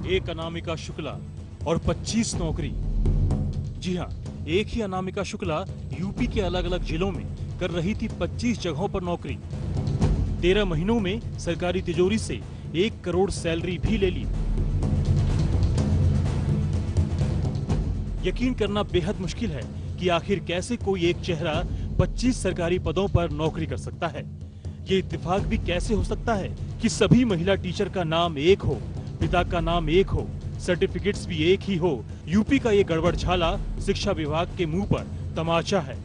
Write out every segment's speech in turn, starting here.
एक अनामिका शुक्ला और 25 नौकरी। जी हाँ, एक ही अनामिका शुक्ला यूपी के अलग अलग जिलों में कर रही थी 25 जगहों पर नौकरी। 13 महीनों में सरकारी तिजोरी से 1 करोड़ सैलरी भी ले ली। यकीन करना बेहद मुश्किल है कि आखिर कैसे कोई एक चेहरा 25 सरकारी पदों पर नौकरी कर सकता है। ये इत्तेफाक भी कैसे हो सकता है कि सभी महिला टीचर का नाम एक हो, पिता का नाम एक हो, सर्टिफिकेट्स भी एक ही हो। यूपी का ये गड़बड़ झाला शिक्षा विभाग के मुंह पर तमाचा है।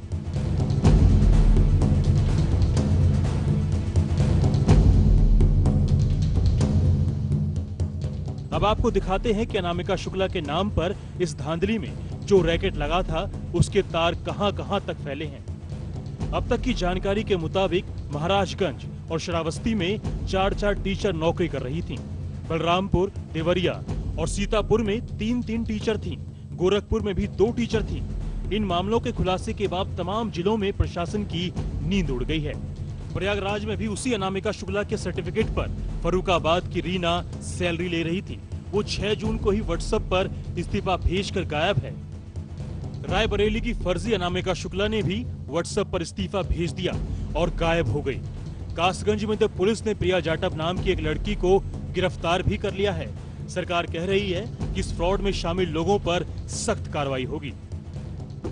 अब आपको दिखाते हैं कि अनामिका शुक्ला के नाम पर इस धांधली में जो रैकेट लगा था उसके तार कहां-कहां तक फैले हैं। अब तक की जानकारी के मुताबिक महाराजगंज और श्रावस्ती में 4-4 टीचर नौकरी कर रही थीं। बलरामपुर, देवरिया और सीतापुर में 3-3 टीचर थीं। गोरखपुर में भी 2 टीचर थीं। इन मामलों के खुलासे के बाद तमाम जिलों में प्रशासन की नींद उड़ गई है। प्रयागराज में भी उसी अनामिका शुक्ला के सर्टिफिकेट पर फर्रुखाबाद की रीना सैलरी ले रही थी। वो 6 जून को ही व्हाट्सएप पर इस्तीफा भेजकर गायब है। रायबरेली की फर्जी अनामिका शुक्ला ने भी व्हाट्सएप पर इस्तीफा भेज दिया और गायब हो गई। कासगंज में तो पुलिस ने प्रिया जाटव नाम की एक लड़की को गिरफ्तार भी कर लिया है। सरकार कह रही है कि इस फ्रॉड में शामिल लोगों पर सख्त कार्रवाई होगी।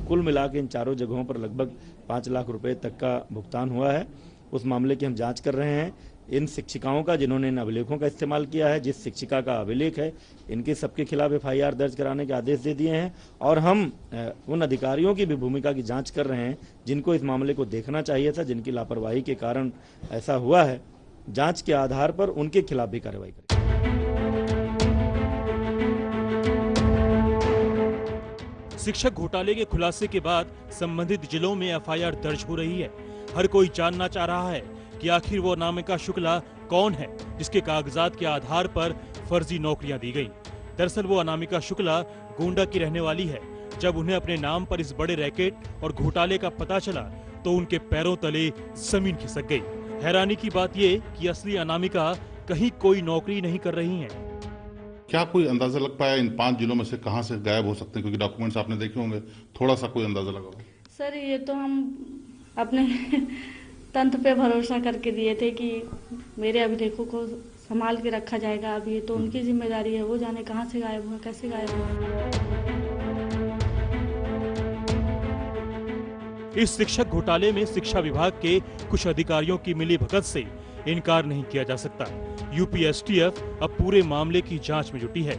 कुल मिला के इन चारों जगहों पर लगभग 5 लाख रुपए तक का भुगतान हुआ है। उस मामले की हम जांच कर रहे हैं। इन शिक्षिकाओं का जिन्होंने इन अभिलेखों का इस्तेमाल किया है, जिस शिक्षिका का अभिलेख है, इनके सबके खिलाफ FIR दर्ज कराने के आदेश दे दिए हैं और हम उन अधिकारियों की भी भूमिका की जांच कर रहे हैं जिनको इस मामले को देखना चाहिए था, जिनकी लापरवाही के कारण ऐसा हुआ है। जांच के आधार पर उनके खिलाफ भी कार्रवाई करेंगे। शिक्षक घोटाले के खुलासे के बाद संबंधित जिलों में FIR दर्ज हो रही है। हर कोई जानना चाह रहा है कि आखिर वो अनामिका शुक्ला कौन है जिसके कागजात के आधार पर फर्जी नौकरियां दी गई। दरअसल वो अनामिका शुक्ला गोंडा की रहने वाली है। जब उन्हें अपने नाम पर इस बड़े रैकेट और घोटाले का पता चला तो उनके पैरों तले जमीन खिसक गई। हैरानी की बात ये कि असली अनामिका कहीं कोई नौकरी नहीं कर रही हैं। क्या कोई अंदाजा लग पाया इन 5 जिलों में से कहां से गायब हो सकते हैं? क्योंकि डॉक्यूमेंट्स आपने देखे होंगे, थोड़ा सा कोई अंदाजा लगाओ। सर, ये तो हम अपने तंत्र पे भरोसा करके दिए थे कि मेरे अभिलेखों को संभाल के रखा जाएगा। अब ये तो उनकी जिम्मेदारी है, वो जाने कहां से गायब हुआ, कैसे गायब हुआ। इस शिक्षक घोटाले में शिक्षा विभाग के कुछ अधिकारियों की मिलीभगत से इनकार नहीं किया जा सकता। यूपी STF अब पूरे मामले की जांच में जुटी है।